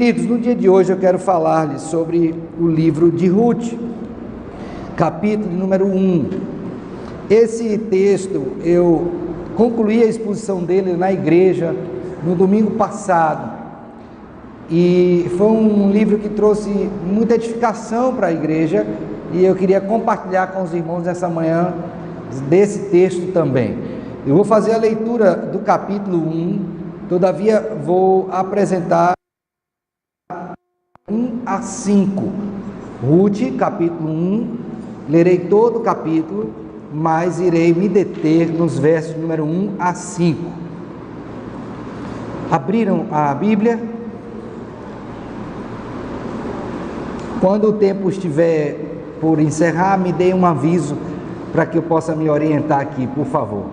Queridos, no dia de hoje eu quero falar-lhes sobre o livro de Ruth, capítulo número 1. Esse texto, eu concluí a exposição dele na igreja no domingo passado, e foi um livro que trouxe muita edificação para a igreja, e eu queria compartilhar com os irmãos nessa manhã desse texto também. Eu vou fazer a leitura do capítulo 1, todavia vou apresentar 1 a 5. Ruth, capítulo 1, lerei todo o capítulo, mas irei me deter nos versos número 1 a 5. Abriram a Bíblia? Quando o tempo estiver por encerrar, me dê um aviso para que eu possa me orientar aqui, por favor.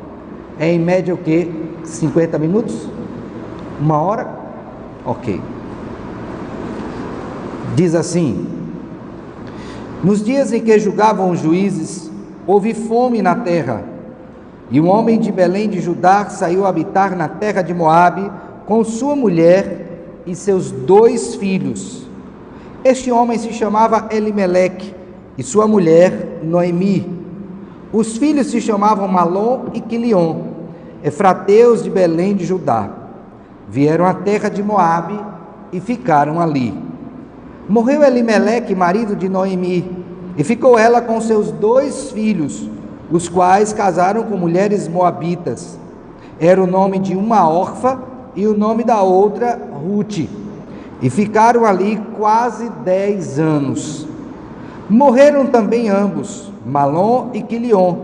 É em média o quê? 50 minutos? 1 hora? Ok. Diz assim: nos dias em que julgavam os juízes, houve fome na terra, e um homem de Belém de Judá saiu a habitar na terra de Moabe com sua mulher e seus 2 filhos. Este homem se chamava Elimeleque e sua mulher Noemi. Os filhos se chamavam Malom e Quilion, efrateus de Belém de Judá. Vieram à terra de Moabe e ficaram ali. Morreu Elimeleque, marido de Noemi, e ficou ela com seus 2 filhos, os quais casaram com mulheres moabitas. Era o nome de uma Orfa e o nome da outra Ruth, e ficaram ali quase 10 anos. Morreram também ambos, Malom e Quilion,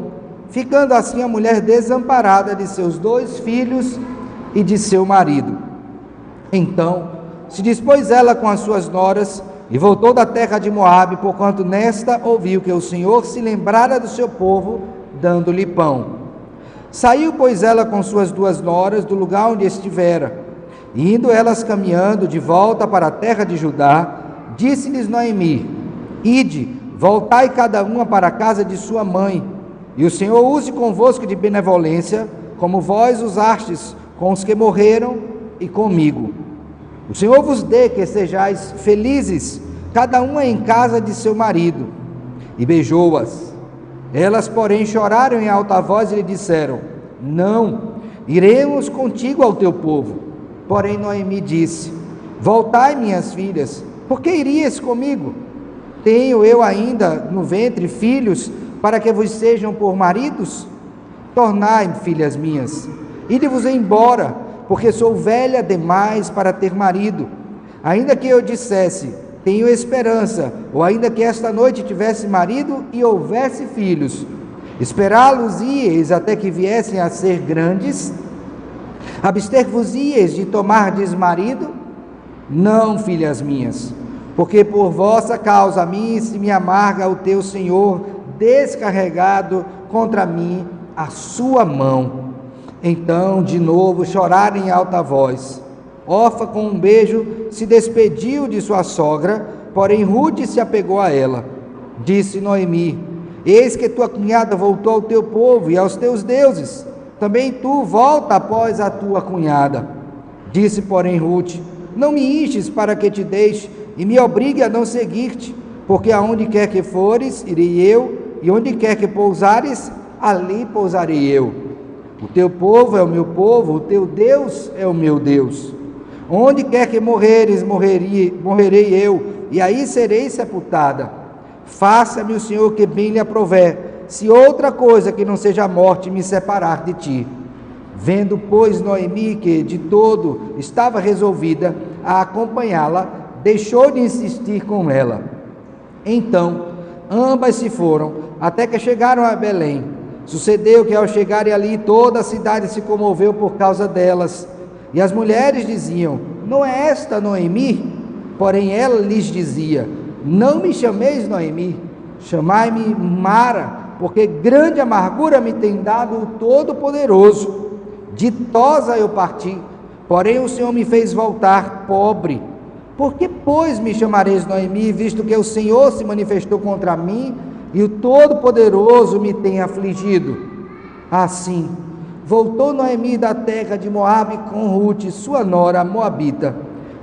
ficando assim a mulher desamparada de seus 2 filhos e de seu marido. Então se dispôs ela com as suas noras e voltou da terra de Moabe, porquanto nesta ouviu que o Senhor se lembrara do seu povo, dando-lhe pão. Saiu, pois, ela com suas 2 noras do lugar onde estivera, e indo elas caminhando de volta para a terra de Judá, disse-lhes Noemi: ide, voltai cada uma para a casa de sua mãe, e o Senhor use convosco de benevolência, como vós usastes com os que morreram e comigo. O Senhor vos dê que sejais felizes, cada uma em casa de seu marido. E beijou-as. Elas, porém, choraram em alta voz e lhe disseram: não, iremos contigo ao teu povo. Porém Noemi disse: voltai, minhas filhas, por que irias comigo? Tenho eu ainda no ventre filhos, para que vos sejam por maridos? Tornai, filhas minhas, ide-vos embora, porque sou velha demais para ter marido. Ainda que eu dissesse, tenho esperança, ou ainda que esta noite tivesse marido e houvesse filhos, esperá-los-íeis até que viessem a ser grandes? Abster-vos-íeis de tomardes marido? Não, filhas minhas, porque por vossa causa a mim se me amarga o teu Senhor, descarregado contra mim a sua mão. Então, de novo, choraram em alta voz. Orfa, com um beijo, se despediu de sua sogra, porém Ruth se apegou a ela. Disse Noemi: eis que tua cunhada voltou ao teu povo e aos teus deuses. Também tu volta após a tua cunhada. Disse, porém, Ruth: não me instes para que te deixe e me obrigue a não seguir-te, porque aonde quer que fores, irei eu, e onde quer que pousares, ali pousarei eu. O teu povo é o meu povo, o teu Deus é o meu Deus. Onde quer que morreres, morrerei eu, e aí serei sepultada. Faça-me o Senhor que bem lhe aprouver, se outra coisa que não seja a morte me separar de ti. Vendo, pois, Noemi que de todo estava resolvida a acompanhá-la, deixou de insistir com ela. Então ambas se foram, até que chegaram a Belém. Sucedeu que ao chegarem ali, toda a cidade se comoveu por causa delas. E as mulheres diziam: não é esta Noemi? Porém ela lhes dizia: não me chameis Noemi, chamai-me Mara, porque grande amargura me tem dado o Todo-Poderoso. Ditosa eu parti, porém o Senhor me fez voltar pobre. Por que, pois, me chamareis Noemi, visto que o Senhor se manifestou contra mim e o Todo-Poderoso me tem afligido? Assim, voltou Noemi da terra de Moabe com Ruth, sua nora moabita.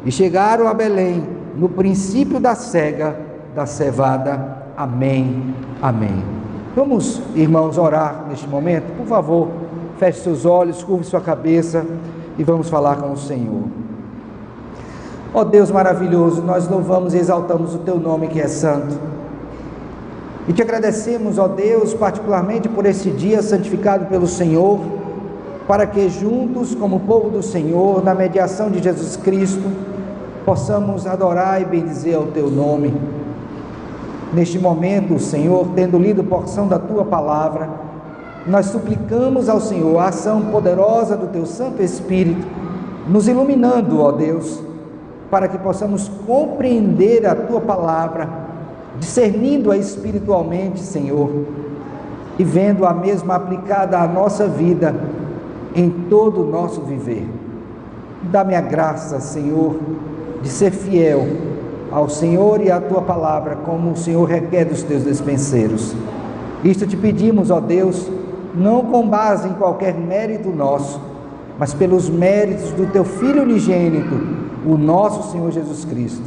E chegaram a Belém, no princípio da cega da cevada. Amém, amém. Vamos, irmãos, orar neste momento? Por favor, feche seus olhos, curve sua cabeça e vamos falar com o Senhor. Ó Deus maravilhoso, nós louvamos e exaltamos o Teu nome que é santo. E te agradecemos, ó Deus, particularmente por esse dia santificado pelo Senhor, para que juntos, como povo do Senhor, na mediação de Jesus Cristo, possamos adorar e bendizer ao Teu nome. Neste momento, Senhor, tendo lido porção da Tua palavra, nós suplicamos ao Senhor a ação poderosa do Teu Santo Espírito, nos iluminando, ó Deus, para que possamos compreender a Tua palavra, discernindo-a espiritualmente, Senhor, e vendo a mesma aplicada à nossa vida, em todo o nosso viver. Dá-me a graça, Senhor, de ser fiel ao Senhor e à Tua palavra, como o Senhor requer dos Teus dispenseiros. Isto te pedimos, ó Deus, não com base em qualquer mérito nosso, mas pelos méritos do Teu Filho unigênito, o nosso Senhor Jesus Cristo.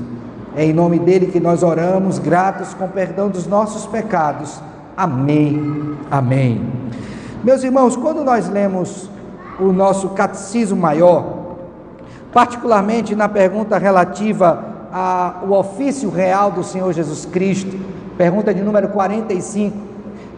É em nome dele que nós oramos, gratos com perdão dos nossos pecados. Amém, amém. Meus irmãos, quando nós lemos o nosso Catecismo Maior, particularmente na pergunta relativa ao ofício real do Senhor Jesus Cristo, pergunta de número 45,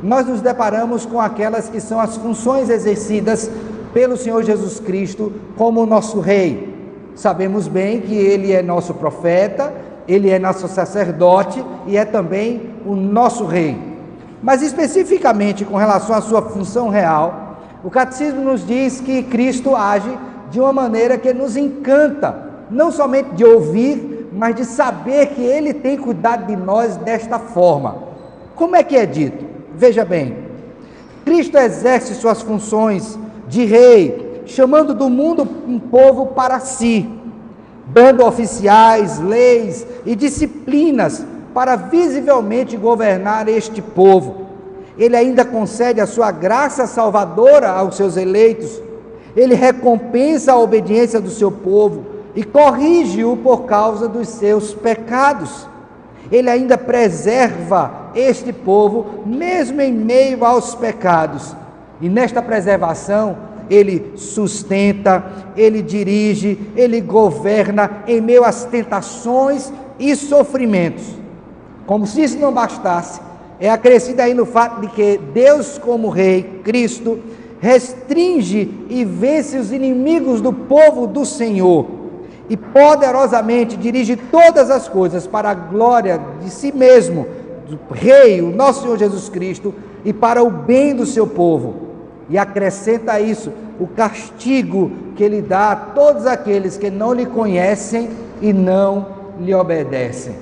nós nos deparamos com aquelas que são as funções exercidas pelo Senhor Jesus Cristo como nosso Rei. Sabemos bem que Ele é nosso profeta, Ele é nosso sacerdote e é também o nosso Rei. Mas especificamente com relação à sua função real, o Catecismo nos diz que Cristo age de uma maneira que nos encanta, não somente de ouvir, mas de saber que Ele tem cuidado de nós desta forma. Como é que é dito? Veja bem, Cristo exerce suas funções de Rei, chamando do mundo um povo para si, dando oficiais, leis e disciplinas para visivelmente governar este povo. Ele ainda concede a sua graça salvadora aos seus eleitos, ele recompensa a obediência do seu povo e corrige-o por causa dos seus pecados. Ele ainda preserva este povo, mesmo em meio aos pecados, e nesta preservação, Ele sustenta, Ele dirige, Ele governa em meio às tentações e sofrimentos. Como se isso não bastasse, é acrescido aí no fato de que Deus, como Rei, Cristo, restringe e vence os inimigos do povo do Senhor, e poderosamente dirige todas as coisas para a glória de si mesmo, do Rei, o nosso Senhor Jesus Cristo, e para o bem do seu povo. E acrescenta a isso o castigo que Ele dá a todos aqueles que não lhe conhecem e não lhe obedecem.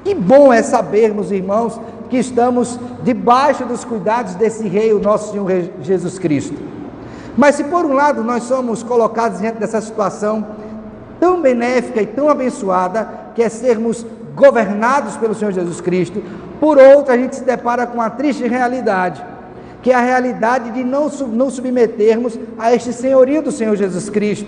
Que bom é sabermos, irmãos, que estamos debaixo dos cuidados desse Rei, o nosso Senhor Jesus Cristo. Mas se por um lado nós somos colocados diante dessa situação tão benéfica e tão abençoada, que é sermos governados pelo Senhor Jesus Cristo, por outro a gente se depara com a triste realidade, que é a realidade de não submetermos a este senhorio do Senhor Jesus Cristo,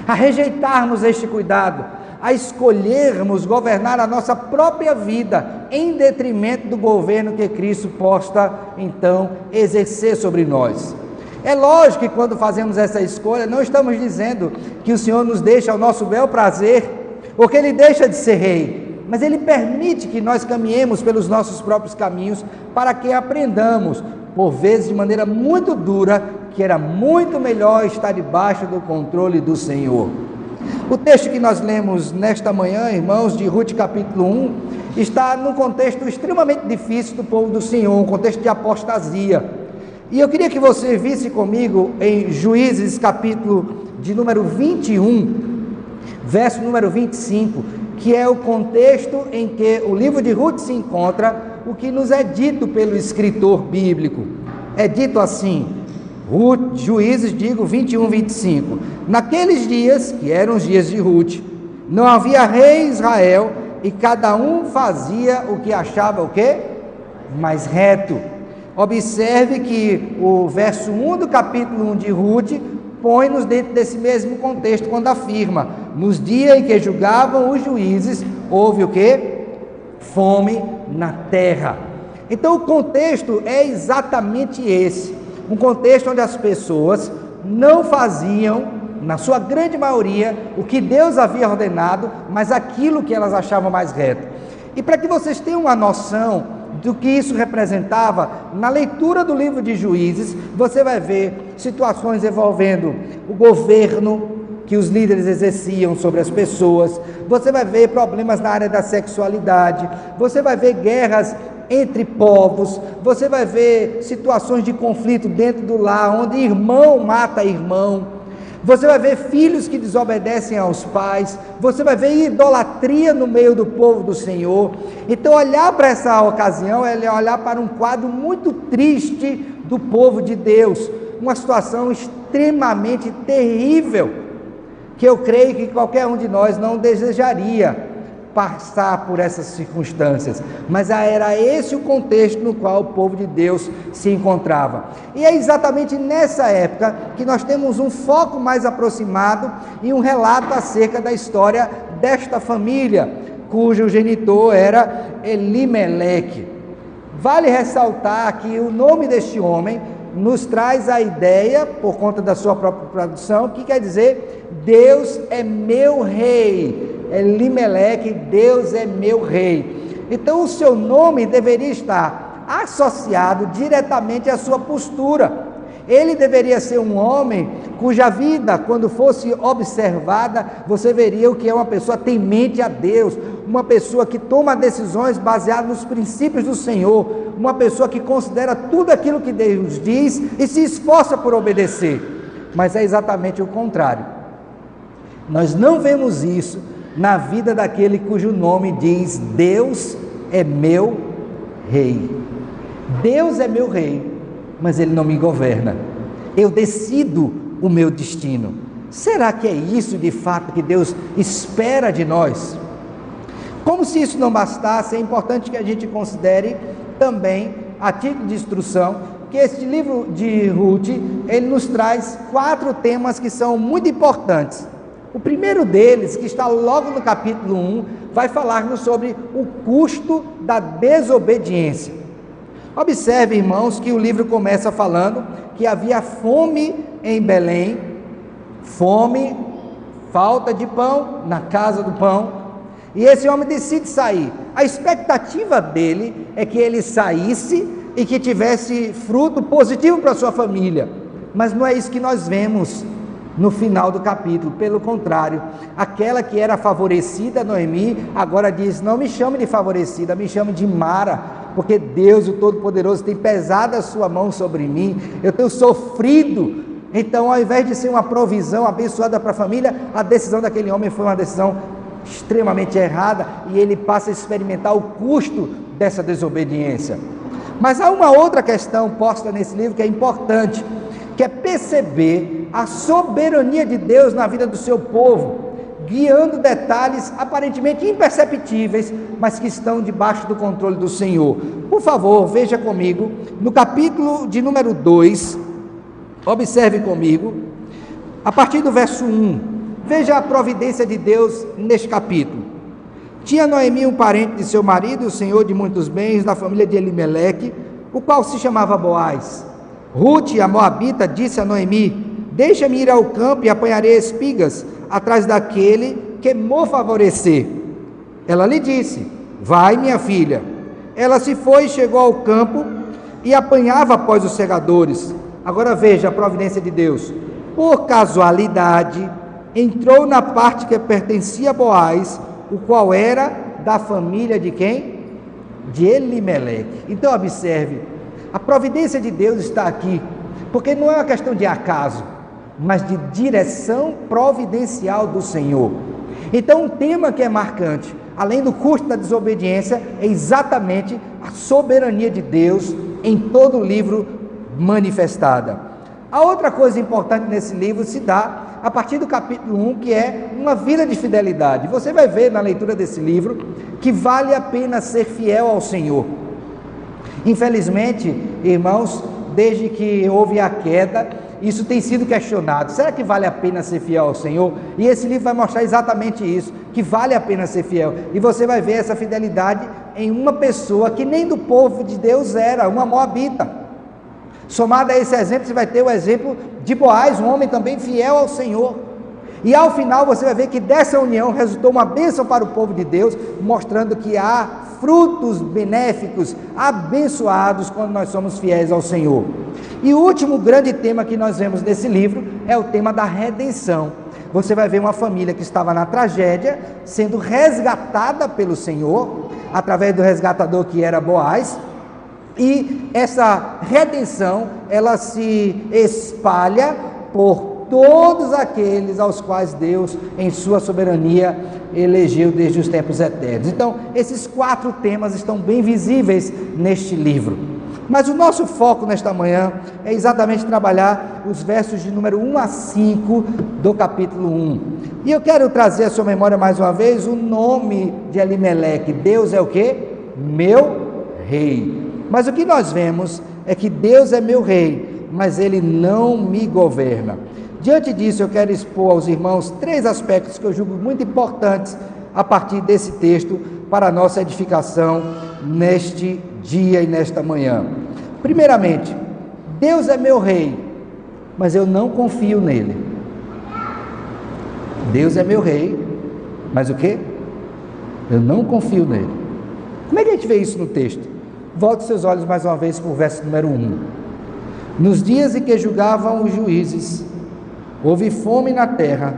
a rejeitarmos este cuidado, a escolhermos governar a nossa própria vida, em detrimento do governo que Cristo possa, então, exercer sobre nós. É lógico que quando fazemos essa escolha, não estamos dizendo que o Senhor nos deixa ao nosso bel prazer, ou que Ele deixa de ser Rei, mas Ele permite que nós caminhemos pelos nossos próprios caminhos, para que aprendamos, por vezes de maneira muito dura, que era muito melhor estar debaixo do controle do Senhor. O texto que nós lemos nesta manhã, irmãos, de Ruth capítulo 1, está num contexto extremamente difícil do povo do Senhor, um contexto de apostasia. E eu queria que você visse comigo em Juízes capítulo de número 21, verso número 25, que é o contexto em que o livro de Ruth se encontra, o que nos é dito pelo escritor bíblico. É dito assim, Juízes, 21, 25. Naqueles dias, que eram os dias de Ruth, não havia rei em Israel, e cada um fazia o que achava o quê? Mais reto. Observe que o verso 1 do capítulo 1 de Ruth põe-nos dentro desse mesmo contexto, quando afirma: nos dias em que julgavam os juízes, houve o quê? Fome na terra. Então o contexto é exatamente esse, um contexto onde as pessoas não faziam, na sua grande maioria, o que Deus havia ordenado, mas aquilo que elas achavam mais reto. E para que vocês tenham uma noção do que isso representava, na leitura do livro de Juízes, você vai ver situações envolvendo o governo que os líderes exerciam sobre as pessoas, você vai ver problemas na área da sexualidade, você vai ver guerras entre povos, você vai ver situações de conflito dentro do lar, onde irmão mata irmão, você vai ver filhos que desobedecem aos pais, você vai ver idolatria no meio do povo do Senhor. Então olhar para essa ocasião é olhar para um quadro muito triste do povo de Deus, uma situação extremamente terrível, que eu creio que qualquer um de nós não desejaria passar por essas circunstâncias, mas era esse o contexto no qual o povo de Deus se encontrava. E é exatamente nessa época que nós temos um foco mais aproximado e um relato acerca da história desta família, cujo genitor era Elimeleque. Vale ressaltar que o nome deste homem nos traz a ideia, por conta da sua própria tradução, que quer dizer: Deus é meu rei. Elimeleque, Deus é meu rei. Então o seu nome deveria estar associado diretamente à sua postura. Ele deveria ser um homem cuja vida, quando fosse observada, você veria o que é uma pessoa temente a Deus, uma pessoa que toma decisões baseadas nos princípios do Senhor, uma pessoa que considera tudo aquilo que Deus diz e se esforça por obedecer. Mas é exatamente o contrário. Nós não vemos isso na vida daquele cujo nome diz: Deus é meu rei. Deus é meu rei, mas Ele não me governa. Eu decido o meu destino. Será que é isso de fato que Deus espera de nós? Como se isso não bastasse, é importante que a gente considere também, a título de instrução, que este livro de Ruth, ele nos traz 4 temas que são muito importantes. O primeiro deles, que está logo no capítulo 1, vai falar-nos sobre o custo da desobediência. Observe, irmãos, que o livro começa falando que havia fome em Belém, fome, falta de pão na casa do pão, e esse homem decide sair. A expectativa dele é que ele saísse e que tivesse fruto positivo para sua família, mas não é isso que nós vemos no final do capítulo. Pelo contrário, aquela que era favorecida, Noemi, agora diz: não me chame de favorecida, me chame de Mara, porque Deus, o Todo-Poderoso, tem pesado a sua mão sobre mim, eu tenho sofrido. Então, ao invés de ser uma provisão abençoada para a família, a decisão daquele homem foi uma decisão extremamente errada, e ele passa a experimentar o custo dessa desobediência. Mas há uma outra questão posta nesse livro que é importante, que é perceber a soberania de Deus na vida do seu povo, guiando detalhes aparentemente imperceptíveis, mas que estão debaixo do controle do Senhor. Por favor, veja comigo, no capítulo de número 2, observe comigo, a partir do verso 1, veja a providência de Deus neste capítulo. Tinha Noemi um parente de seu marido, o senhor de muitos bens, da família de Elimeleque, o qual se chamava Boaz. Ruth, a moabita, disse a Noemi: deixa-me ir ao campo e apanharei espigas atrás daquele que me favorecer. Ela lhe disse: vai, minha filha. Ela se foi e chegou ao campo e apanhava após os segadores. Agora veja a providência de Deus. Por casualidade, entrou na parte que pertencia a Boaz, o qual era da família de quem? De Elimeleque. Então observe, a providência de Deus está aqui, porque não é uma questão de acaso, mas de direção providencial do Senhor. Então um tema que é marcante, além do custo da desobediência, é exatamente a soberania de Deus em todo o livro manifestada. A outra coisa importante nesse livro se dá a partir do capítulo 1, que é uma vida de fidelidade. Você vai ver na leitura desse livro que vale a pena ser fiel ao Senhor. Infelizmente, irmãos, desde que houve a queda, isso tem sido questionado. Será que vale a pena ser fiel ao Senhor? E esse livro vai mostrar exatamente isso, que vale a pena ser fiel. E você vai ver essa fidelidade em uma pessoa que nem do povo de Deus era, uma moabita. Somado a esse exemplo, você vai ter o exemplo de Boaz, um homem também fiel ao Senhor. E ao final você vai ver que dessa união resultou uma bênção para o povo de Deus, mostrando que há frutos benéficos, abençoados quando nós somos fiéis ao Senhor. E o último grande tema que nós vemos nesse livro é o tema da redenção. Você vai ver uma família que estava na tragédia, sendo resgatada pelo Senhor, através do resgatador que era Boaz, e essa redenção, ela se espalha por todos aqueles aos quais Deus, em sua soberania, elegeu desde os tempos eternos. Então, esses 4 temas estão bem visíveis neste livro. Mas o nosso foco nesta manhã é exatamente trabalhar os versos de número 1 a 5 do capítulo 1. E eu quero trazer à sua memória mais uma vez o nome de Elimeleque. Deus é o quê? Meu rei. Mas o que nós vemos é que Deus é meu rei, mas Ele não me governa. Diante disso, eu quero expor aos irmãos 3 aspectos que eu julgo muito importantes a partir desse texto para a nossa edificação neste dia e nesta manhã. Primeiramente, Deus é meu rei, mas eu não confio nele. Deus é meu rei, mas o quê? Eu não confio nele. Como é que a gente vê isso no texto? Volte seus olhos mais uma vez para o verso número 1. Nos dias em que julgavam os juízes, houve fome na terra,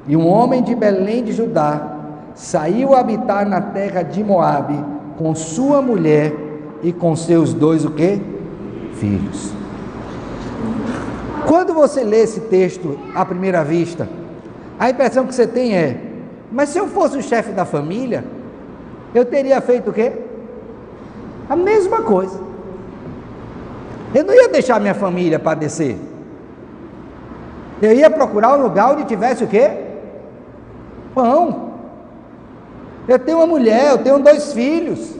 e um homem de Belém de Judá saiu a habitar na terra de Moabe com sua mulher e com seus 2 o quê? Filhos. Quando você lê esse texto à primeira vista, a impressão que você tem é: mas se eu fosse o chefe da família, eu teria feito o quê? A mesma coisa. Eu não ia deixar minha família padecer. Eu ia procurar um lugar onde tivesse o quê? Pão. Eu tenho uma mulher, eu tenho 2 filhos,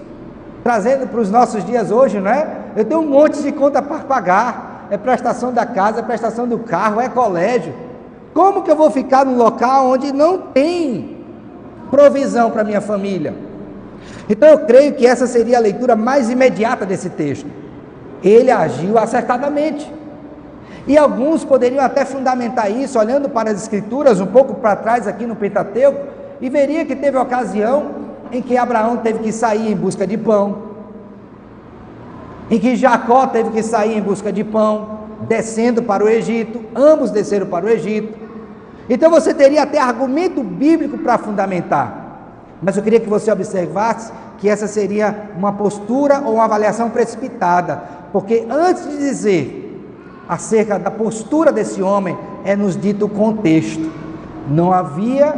trazendo para os nossos dias hoje, não é? Eu tenho um monte de conta para pagar, é prestação da casa, é prestação do carro, é colégio. Como que eu vou ficar num local onde não tem provisão para minha família? Então eu creio que essa seria a leitura mais imediata desse texto. Ele agiu acertadamente. E alguns poderiam até fundamentar isso, olhando para as Escrituras, um pouco para trás aqui no Pentateuco, e veria que teve ocasião em que Abraão teve que sair em busca de pão, em que Jacó teve que sair em busca de pão, descendo para o Egito, ambos desceram para o Egito. Então você teria até argumento bíblico para fundamentar, mas eu queria que você observasse que essa seria uma postura ou uma avaliação precipitada, porque antes de dizer acerca da postura desse homem, é nos dito o contexto. Não havia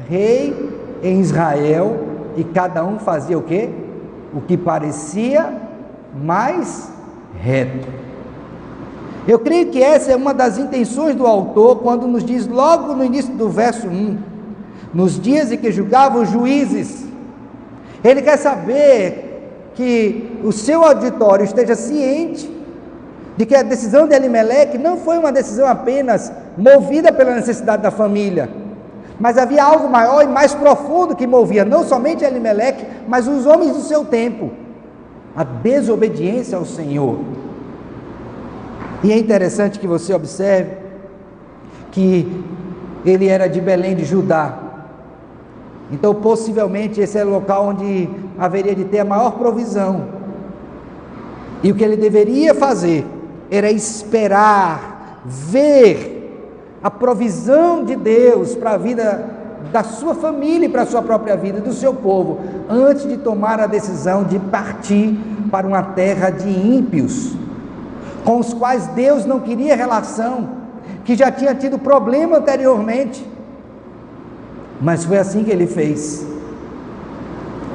rei em Israel e cada um fazia o quê? O que parecia mais reto. Eu creio que essa é uma das intenções do autor quando nos diz logo no início do verso 1, nos dias em que julgavam os juízes. Ele quer saber que o seu auditório esteja ciente de que a decisão de Elimeleque não foi uma decisão apenas movida pela necessidade da família, mas havia algo maior e mais profundo que movia não somente Elimeleque, mas os homens do seu tempo: a desobediência ao Senhor. E é interessante que você observe que ele era de Belém de Judá, então possivelmente esse é o local onde haveria de ter a maior provisão, e o que ele deveria fazer era esperar, ver a provisão de Deus para a vida da sua família e para a sua própria vida, do seu povo, antes de tomar a decisão de partir para uma terra de ímpios, com os quais Deus não queria relação, que já tinha tido problema anteriormente, mas foi assim que ele fez.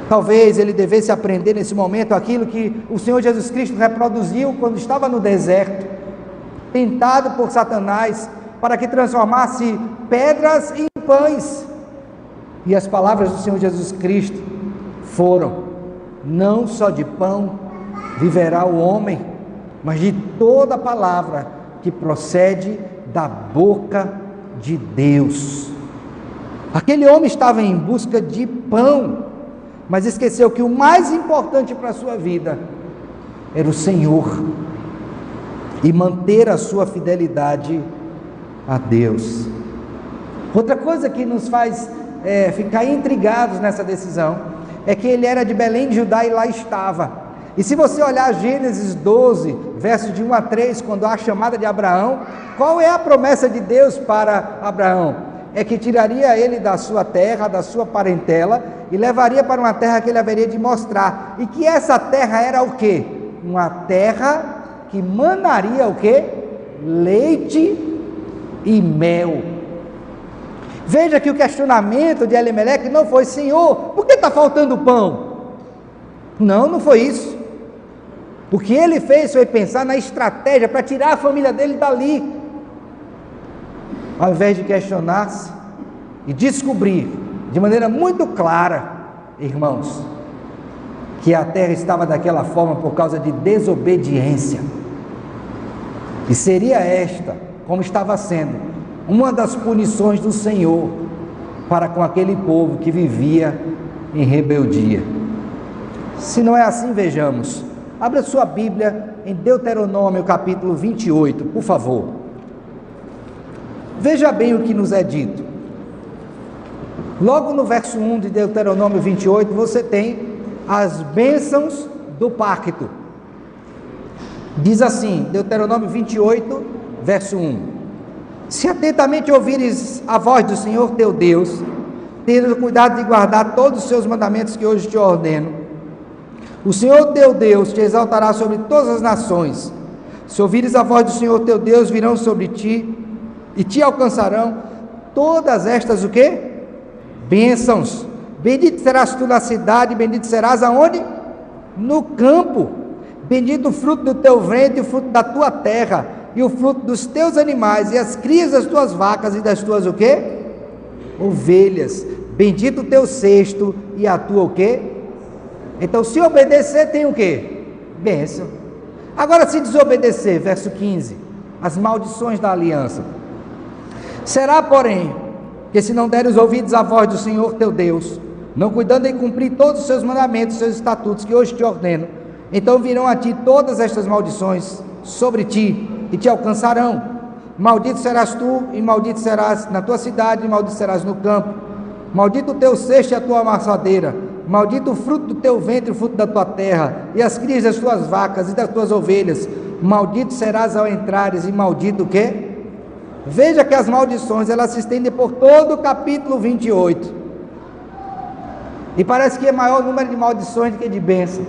Talvez ele devesse aprender nesse momento aquilo que o Senhor Jesus Cristo reproduziu quando estava no deserto, tentado por Satanás, para que transformasse pedras em pães. E as palavras do Senhor Jesus Cristo foram: não só de pão viverá o homem, mas de toda palavra que procede da boca de Deus. Aquele homem estava em busca de pão, mas esqueceu que o mais importante para a sua vida era o Senhor e manter a sua fidelidade a Deus. Outra coisa que nos faz ficar intrigados nessa decisão é que ele era de Belém de Judá e lá estava. E se você olhar Gênesis 12, versos de 1 a 3, quando há a chamada de Abraão, qual é a promessa de Deus para Abraão? É que tiraria ele da sua terra, da sua parentela, e levaria para uma terra que ele haveria de mostrar. E que essa terra era o quê? Uma terra que manaria o quê? Leite e mel. Veja que o questionamento de Elimeleque não foi: Senhor, por que está faltando pão? Não foi isso. O que ele fez foi pensar na estratégia para tirar a família dele dali. Ao invés de questionar-se e descobrir de maneira muito clara, irmãos, que a terra estava daquela forma por causa de desobediência. E seria esta, como estava sendo, uma das punições do Senhor para com aquele povo que vivia em rebeldia. Se não é assim, vejamos. Abra sua Bíblia em Deuteronômio capítulo 28, por favor. Veja bem o que nos é dito. Logo no verso 1 de Deuteronômio 28, você tem as bênçãos do pacto. Diz assim, Deuteronômio 28, verso 1: Se atentamente ouvires a voz do Senhor teu Deus, tendo cuidado de guardar todos os seus mandamentos que hoje te ordeno, o Senhor teu Deus te exaltará sobre todas as nações. Se ouvires a voz do Senhor teu Deus, virão sobre ti e te alcançarão todas estas o quê? Bênçãos. Bendito serás tu na cidade, bendito serás aonde? No campo. Bendito o fruto do teu ventre, o fruto da tua terra, e o fruto dos teus animais, e as crias das tuas vacas e das tuas o quê? Ovelhas. Bendito o teu cesto e a tua o quê? Então, se obedecer, tem o quê? Bênção. Agora, se desobedecer, verso 15, as maldições da aliança. Será, porém, que se não deres ouvidos à voz do Senhor teu Deus, não cuidando em cumprir todos os seus mandamentos, seus estatutos que hoje te ordeno, então virão a ti todas estas maldições sobre ti e te alcançarão. Maldito serás tu, e maldito serás na tua cidade, e maldito serás no campo. Maldito o teu cesto e a tua amassadeira. Maldito o fruto do teu ventre, o fruto da tua terra, e as crias das tuas vacas e das tuas ovelhas. Maldito serás ao entrares, e maldito o quê? Veja que as maldições, elas se estendem por todo o capítulo 28. E parece que é maior o número de maldições do que de bênção.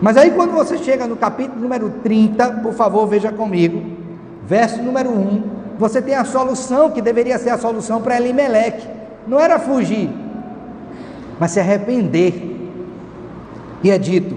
Mas aí quando você chega no capítulo número 30, por favor, veja comigo, verso número 1, você tem a solução que deveria ser a solução para Elimeleque. Não era fugir, mas se arrepender. E é dito,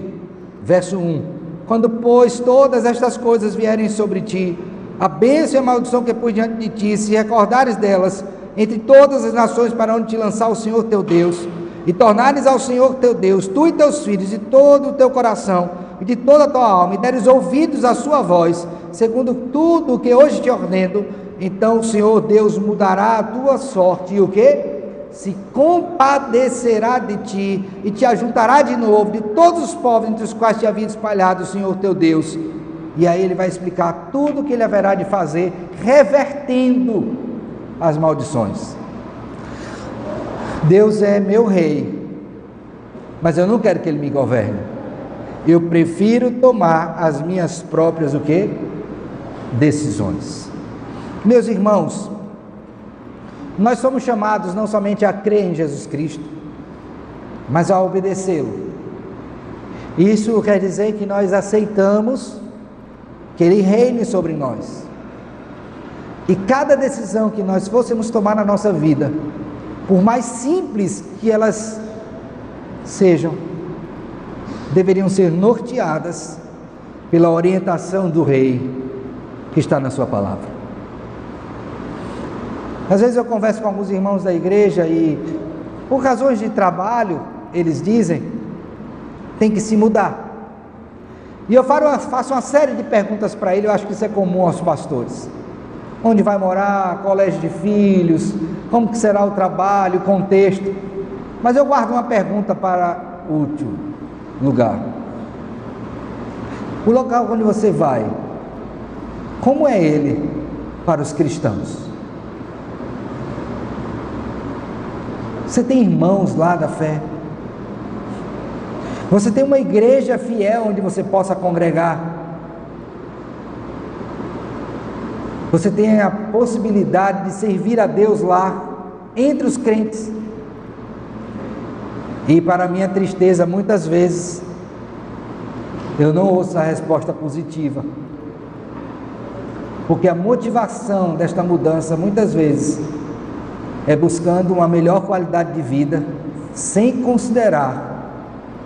verso 1: Quando, pois, todas estas coisas vierem sobre ti, a bênção e a maldição que pus diante de ti, se recordares delas, entre todas as nações para onde te lançar o Senhor teu Deus, e tornares ao Senhor teu Deus, tu e teus filhos, de todo o teu coração, e de toda a tua alma, e deres ouvidos à sua voz, segundo tudo o que hoje te ordeno, então o Senhor Deus mudará a tua sorte, e o quê? Se compadecerá de ti, e te ajuntará de novo de todos os povos entre os quais te havia espalhado o Senhor teu Deus. E aí ele vai explicar tudo o que ele haverá de fazer, revertendo as maldições. Deus é meu rei, mas eu não quero que ele me governe. Eu prefiro tomar as minhas próprias o quê? Decisões. Meus irmãos, nós somos chamados não somente a crer em Jesus Cristo, mas a obedecê-lo. Isso quer dizer que nós aceitamos que Ele reine sobre nós. E cada decisão que nós fôssemos tomar na nossa vida, por mais simples que elas sejam, deveriam ser norteadas pela orientação do Rei que está na sua palavra. Às vezes eu converso com alguns irmãos da igreja e, por razões de trabalho, eles dizem, tem que se mudar. E eu faço uma série de perguntas para ele, eu acho que isso é comum aos pastores. Onde vai morar, colégio de filhos, como que será o trabalho, o contexto. Mas eu guardo uma pergunta para o último lugar. O local onde você vai, como é ele para os cristãos? Você tem irmãos lá da fé? Você tem uma igreja fiel onde você possa congregar? Você tem a possibilidade de servir a Deus lá, entre os crentes? E para minha tristeza, muitas vezes, eu não ouço a resposta positiva. Porque a motivação desta mudança, muitas vezes, é buscando uma melhor qualidade de vida, sem considerar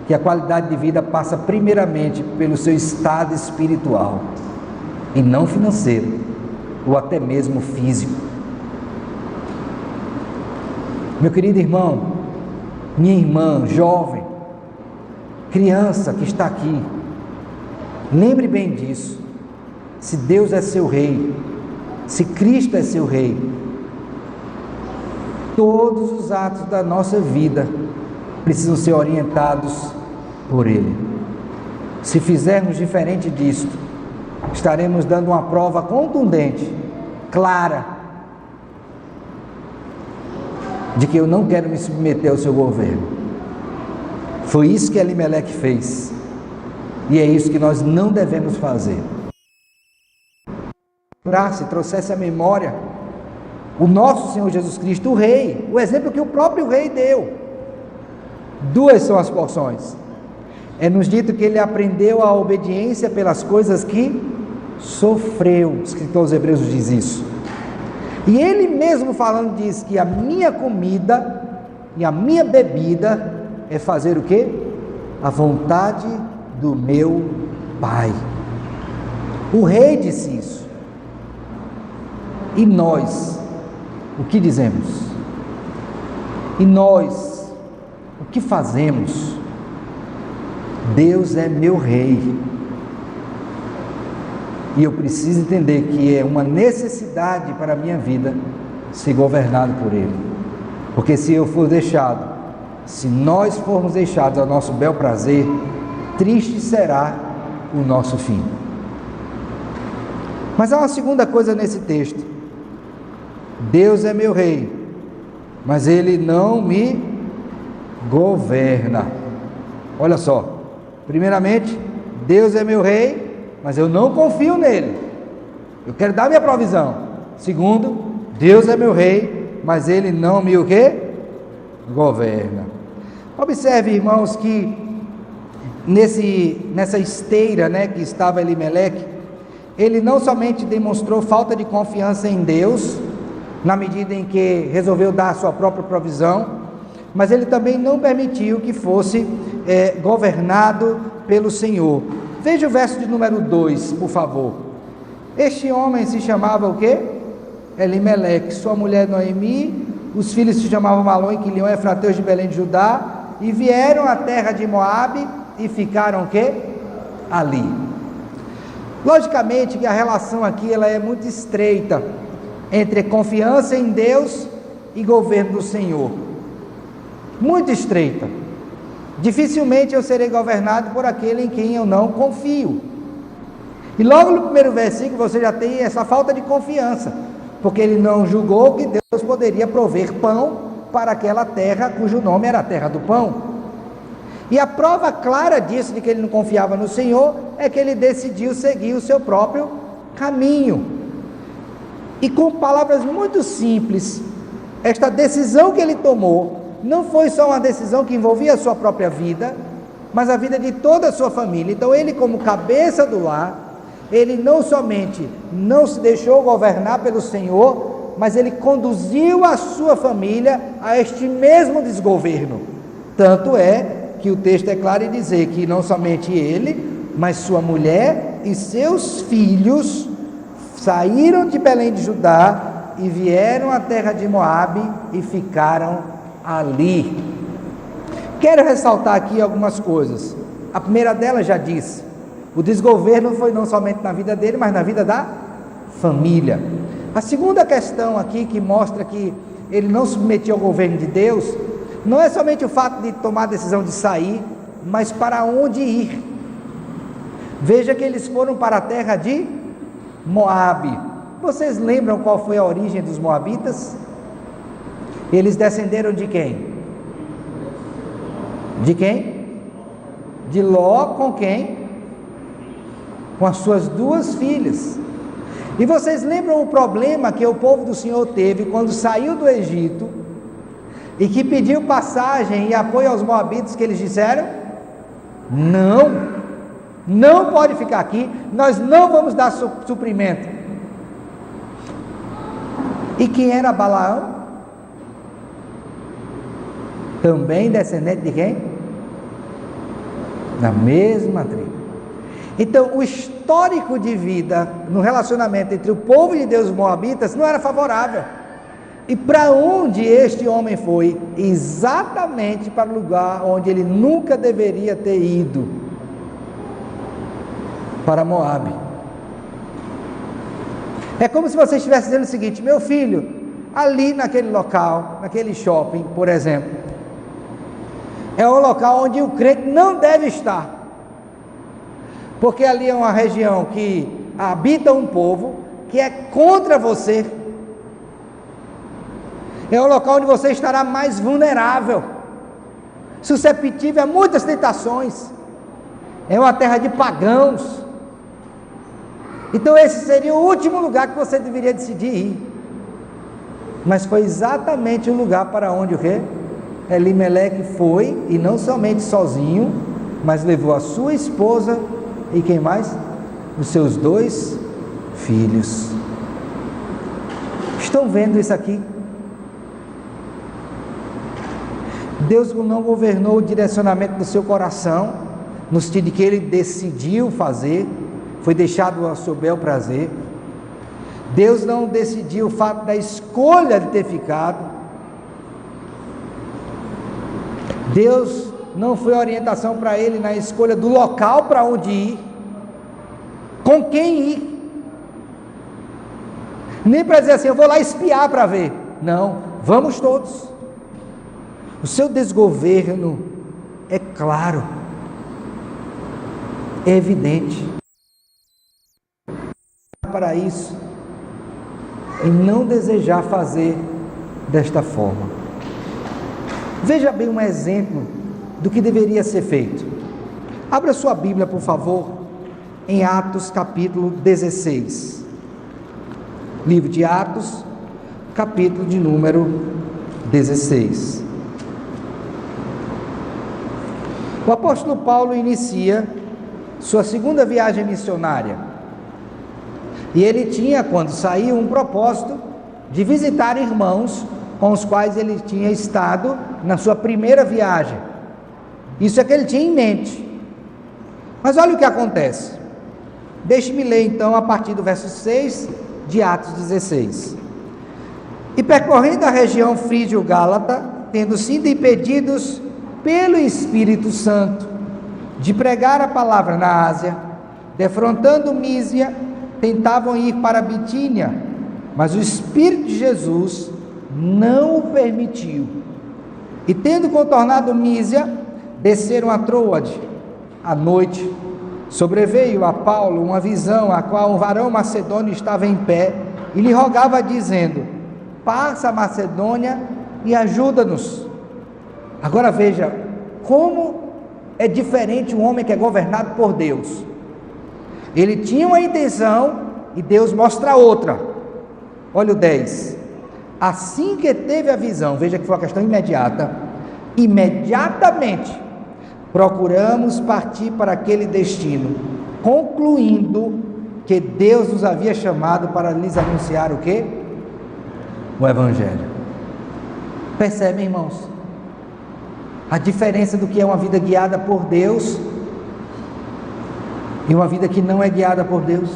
que a qualidade de vida passa primeiramente pelo seu estado espiritual, e não financeiro, ou até mesmo físico. Meu querido irmão, minha irmã, jovem, criança que está aqui, lembre bem disso. Se Deus é seu rei, se Cristo é seu rei, todos os atos da nossa vida precisam ser orientados por Ele. Se fizermos diferente disto, estaremos dando uma prova contundente, clara, de que eu não quero me submeter ao seu governo. Foi isso que Elimeleque fez, e é isso que nós não devemos fazer. Se trouxesse à memória o nosso Senhor Jesus Cristo, o Rei, o exemplo que o próprio Rei deu. Duas são as porções. É nos dito que ele aprendeu a obediência pelas coisas que sofreu. O escritor aos Hebreus diz isso. E ele mesmo falando diz que a minha comida e a minha bebida é fazer o quê? A vontade do meu Pai. O Rei disse isso. E nós, o que dizemos? E nós, o que fazemos? Deus é meu Rei. E eu preciso entender que é uma necessidade para a minha vida ser governado por Ele. Porque se eu for deixado, se nós formos deixados ao nosso bel prazer, triste será o nosso fim. Mas há uma segunda coisa nesse texto. Deus é meu Rei, mas Ele não me governa. Olha só. Primeiramente, Deus é meu Rei, mas eu não confio nele. Eu quero dar minha provisão. Segundo, Deus é meu Rei, mas Ele não me o quê? Governa. Observe, irmãos, que nessa esteira, que estava Elimeleque, ele não somente demonstrou falta de confiança em Deus, na medida em que resolveu dar a sua própria provisão, mas ele também não permitiu que fosse governado pelo Senhor. Veja o verso de número 2, por favor. Este homem se chamava o quê? Elimeleque, sua mulher Noemi, os filhos se chamavam Malom e Quilion, efrateus de Belém de Judá, e vieram à terra de Moabe e ficaram o quê? Ali. Logicamente que a relação aqui ela é muito estreita entre confiança em Deus e governo do Senhor. Muito estreita. Dificilmente eu serei governado por aquele em quem eu não confio. E logo no primeiro versículo você já tem essa falta de confiança, porque ele não julgou que Deus poderia prover pão para aquela terra cujo nome era a terra do pão. E a prova clara disso, de que ele não confiava no Senhor, é que ele decidiu seguir o seu próprio caminho. E com palavras muito simples, esta decisão que ele tomou não foi só uma decisão que envolvia a sua própria vida, mas a vida de toda a sua família. Então ele, como cabeça do lar, ele não somente não se deixou governar pelo Senhor, mas ele conduziu a sua família a este mesmo desgoverno. Tanto é que o texto é claro em dizer que não somente ele, mas sua mulher e seus filhos saíram de Belém de Judá e vieram à terra de Moabe e ficaram ali. Quero ressaltar aqui algumas coisas. A primeira delas já disse, O desgoverno foi não somente na vida dele, mas na vida da família. A segunda questão aqui que mostra que ele não submetia ao governo de Deus, não é somente o fato de tomar a decisão de sair, mas para onde ir. Veja que eles foram para a terra de Moabe. Vocês lembram qual foi a origem dos moabitas? Eles descenderam de quem? De quem? De Ló com quem? Com as suas duas filhas. E vocês lembram o problema que o povo do Senhor teve quando saiu do Egito e que pediu passagem e apoio aos moabitas, que eles disseram: não pode ficar aqui, nós não vamos dar suprimento. E quem era Balaão? Também descendente de quem? Da mesma tribo. Então, o histórico de vida no relacionamento entre o povo de Deus e os moabitas não era favorável. E para onde este homem foi? Exatamente para o lugar onde ele nunca deveria ter ido, para Moabe. É como se você estivesse dizendo o seguinte: meu filho, ali naquele local, naquele shopping, por exemplo, é um local onde o crente não deve estar, porque ali é uma região que habita um povo que é contra você, é um local onde você estará mais vulnerável, suscetível a muitas tentações, é uma terra de pagãos. Então esse seria o último lugar que você deveria decidir ir. Mas foi exatamente o lugar para onde o quê? Elimeleque foi, e não somente sozinho, mas levou a sua esposa e quem mais? Os seus 2 filhos. Estão vendo isso aqui? Deus não governou o direcionamento do seu coração, no sentido de que ele decidiu fazer, foi deixado ao seu bel prazer. Deus não decidiu o fato da escolha de ter ficado. Deus não foi orientação para ele na escolha do local para onde ir, com quem ir, nem para dizer assim: eu vou lá espiar para ver. Não, vamos todos. O seu desgoverno é claro, é evidente. Para isso e não desejar fazer desta forma. Veja bem um exemplo do que deveria ser feito. Abra sua Bíblia, por favor, em Atos capítulo 16. Livro de Atos, capítulo de número 16. O apóstolo Paulo inicia sua segunda viagem missionária. E ele tinha, quando saiu, um propósito de visitar irmãos com os quais ele tinha estado na sua primeira viagem. Isso é que ele tinha em mente. Mas olha o que acontece. Deixe-me ler então a partir do verso 6 de Atos 16. E percorrendo a região frígio-gálata, tendo sido impedidos pelo Espírito Santo de pregar a palavra na Ásia, defrontando Mísia, tentavam ir para Bitínia, mas o Espírito de Jesus não o permitiu. E tendo contornado Mísia, desceram a Troade. À noite, sobreveio a Paulo uma visão, a qual um varão macedônio estava em pé, e lhe rogava dizendo: passa a Macedônia e ajuda-nos. Agora veja, como é diferente um homem que é governado por Deus. Ele tinha uma intenção e Deus mostra outra. Olha o 10. Assim que teve a visão, veja que foi uma questão imediata, imediatamente procuramos partir para aquele destino, concluindo que Deus nos havia chamado para lhes anunciar o quê? O Evangelho. Percebem, irmãos, a diferença do que é uma vida guiada por Deus e uma vida que não é guiada por Deus.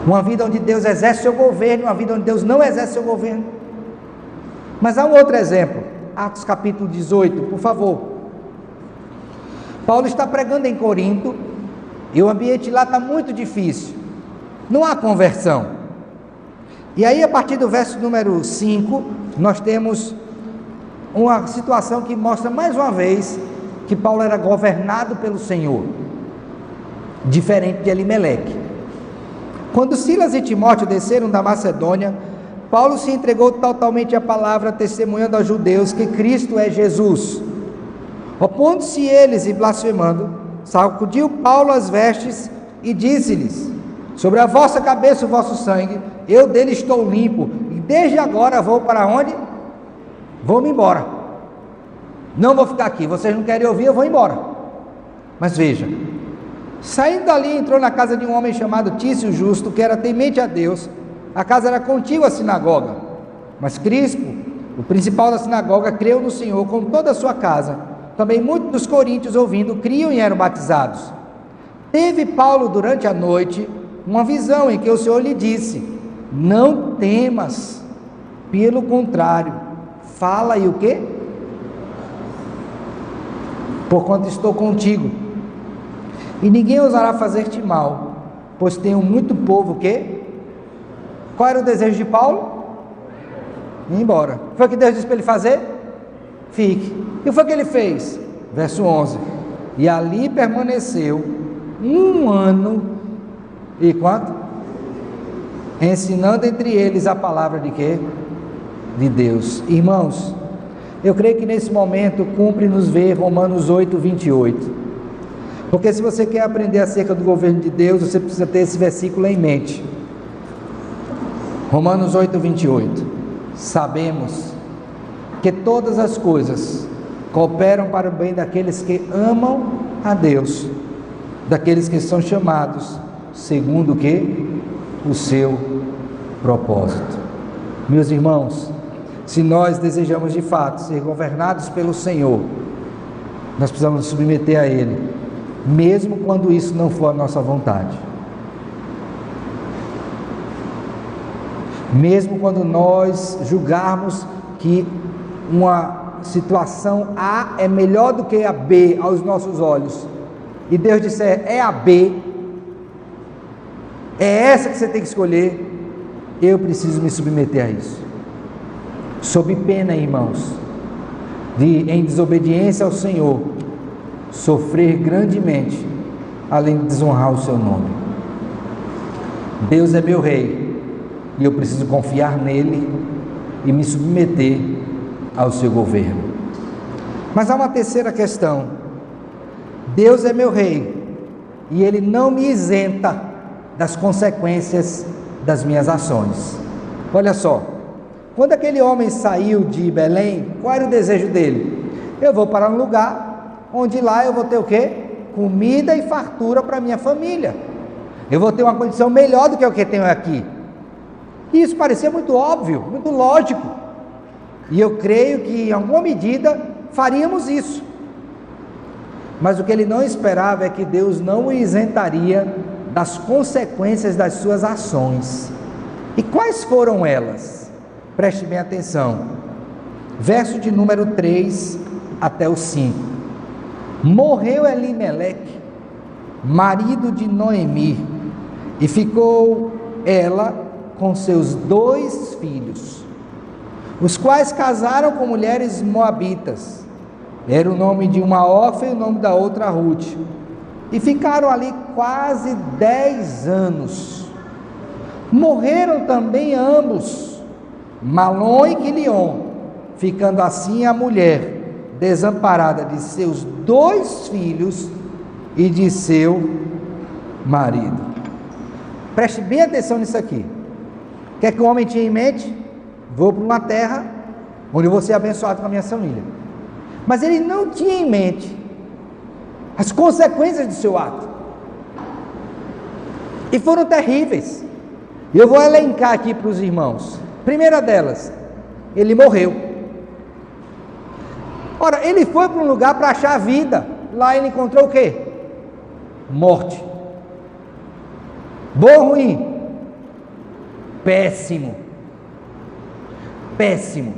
Uma vida onde Deus exerce seu governo, uma vida onde Deus não exerce seu governo. Mas há um outro exemplo, Atos capítulo 18, por favor. Paulo está pregando em Corinto, E o ambiente lá está muito difícil. Não há conversão. E aí, a partir do verso número 5, nós temos uma situação que mostra mais uma vez que Paulo era governado pelo Senhor, diferente de Elimeleque. Quando Silas e Timóteo desceram da Macedônia, Paulo se entregou totalmente à palavra, testemunhando aos judeus que Cristo é Jesus. Opondo-se eles e blasfemando, sacudiu Paulo as vestes e disse-lhes: sobre a vossa cabeça o vosso sangue, eu dele estou limpo, e desde agora vou para onde? Vou-me embora. Não vou ficar aqui, vocês não querem ouvir, eu vou embora. Mas veja, saindo dali, entrou na casa de um homem chamado Tício Justo, que era temente a Deus. A casa era contígua à sinagoga, mas Crispo, o principal da sinagoga, creu no Senhor com toda a sua casa. Também muitos dos coríntios, ouvindo, criam e eram batizados. Teve Paulo durante a noite uma visão em que o Senhor lhe disse: não temas, pelo contrário, fala e o quê? Porquanto estou contigo, e ninguém ousará fazer-te mal, pois tenho muito povo que... Qual era o desejo de Paulo? Ir embora. Foi o que Deus disse para ele fazer? Fique. E foi o que ele fez? Verso 11: e ali permaneceu 1 ano, e quanto? Ensinando entre eles a palavra de quê? De Deus. Irmãos, eu creio que nesse momento cumpre nos ver Romanos 8, 28. Porque se você quer aprender acerca do governo de Deus, você precisa ter esse versículo em mente. Romanos 8, 28. Sabemos que todas as coisas cooperam para o bem daqueles que amam a Deus, daqueles que são chamados segundo o que? O seu propósito. Meus irmãos, se nós desejamos de fato ser governados pelo Senhor, nós precisamos nos submeter a Ele, mesmo quando isso não for a nossa vontade. Mesmo quando nós julgarmos que uma situação A é melhor do que a B aos nossos olhos, e Deus disser é a B, é essa que você tem que escolher, eu preciso me submeter a isso, sob pena, irmãos, de, em desobediência ao Senhor, sofrer grandemente, além de desonrar o seu nome. Deus é meu rei, e eu preciso confiar nele e me submeter ao seu governo. Mas há uma terceira questão: Deus é meu rei e ele não me isenta das consequências das minhas ações. Olha só, quando aquele homem saiu de Belém, qual era o desejo dele? Eu vou para um lugar onde lá eu vou ter o quê? Comida e fartura para minha família. Eu vou ter uma condição melhor do que o que tenho aqui. E isso parecia muito óbvio, muito lógico. E eu creio que em alguma medida faríamos isso. Mas o que ele não esperava é que Deus não o isentaria das consequências das suas ações. E quais foram elas? Preste bem atenção. Verso de número 3 até o 5. Morreu Elimeleque, marido de Noemi, e ficou ela com seus 2 filhos, os quais casaram com mulheres moabitas. Era o nome de uma Orfa e o nome da outra Ruth, e ficaram ali quase 10 anos. Morreram também ambos, Malom e Quilion, ficando assim a mulher desamparada de seus 2 filhos e de seu marido. Preste bem atenção nisso aqui. O que é que o homem tinha em mente? Vou para uma terra onde eu vou ser abençoado com a minha família. Mas ele não tinha em mente as consequências do seu ato. E foram terríveis. Eu vou elencar aqui para os irmãos. Primeira delas, ele morreu. Ora, ele foi para um lugar para achar a vida. Lá ele encontrou o quê? Morte. Bom ou ruim? Péssimo. Péssimo.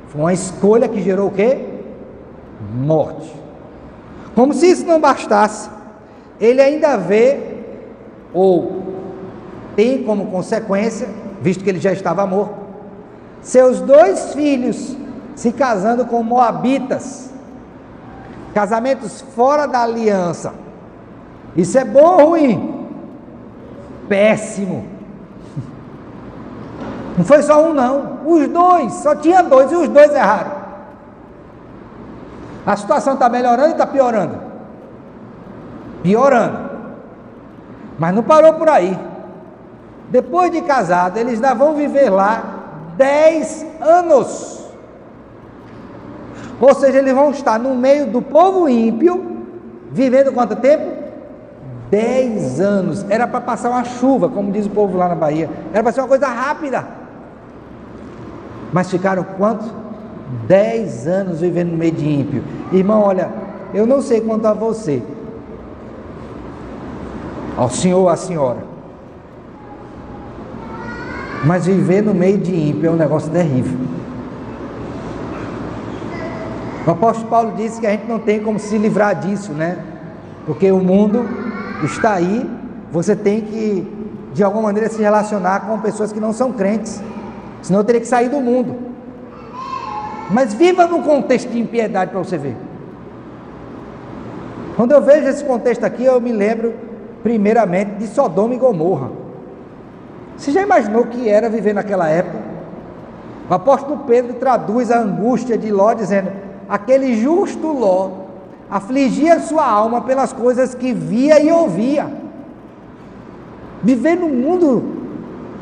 Foi uma escolha que gerou o quê? Morte. Como se isso não bastasse, ele ainda vê, ou tem como consequência, visto que ele já estava morto, seus 2 filhos se casando com moabitas, casamentos fora da aliança. Isso é bom ou ruim? Péssimo. Não foi só um não, os 2, só tinha 2 e os 2 erraram. A situação está melhorando e está piorando? Piorando. Mas não parou por aí. Depois de casado, eles ainda vão viver lá 10 anos. Ou seja, eles vão estar no meio do povo ímpio, vivendo quanto tempo? 10 anos. Era para passar uma chuva, como diz o povo lá na Bahia. Era para ser uma coisa rápida. Mas ficaram quanto? 10 anos vivendo no meio de ímpio. Irmão, olha, eu não sei quanto a você, ao senhor ou à senhora, mas viver no meio de ímpio é um negócio terrível. O apóstolo Paulo disse que a gente não tem como se livrar disso, né? Porque o mundo está aí, você tem que, de alguma maneira, se relacionar com pessoas que não são crentes, senão eu teria que sair do mundo. Mas viva num contexto de impiedade para você ver. Quando eu vejo esse contexto aqui, eu me lembro primeiramente de Sodoma e Gomorra. Você já imaginou o que era viver naquela época? O apóstolo Pedro traduz a angústia de Ló dizendo: aquele justo Ló afligia sua alma pelas coisas que via e ouvia. Viver num mundo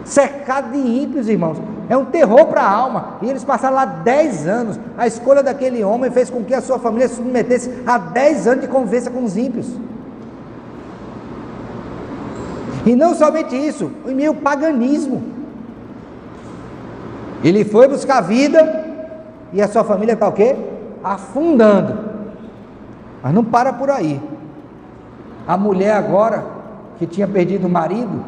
cercado de ímpios, irmãos, é um terror para a alma. E eles passaram lá 10 anos. A escolha daquele homem fez com que a sua família se submetesse a 10 anos de convivência com os ímpios. E não somente isso, o meio paganismo. Ele foi buscar vida e a sua família está o quê? Afundando. Mas não para por aí. A mulher agora, que tinha perdido o marido,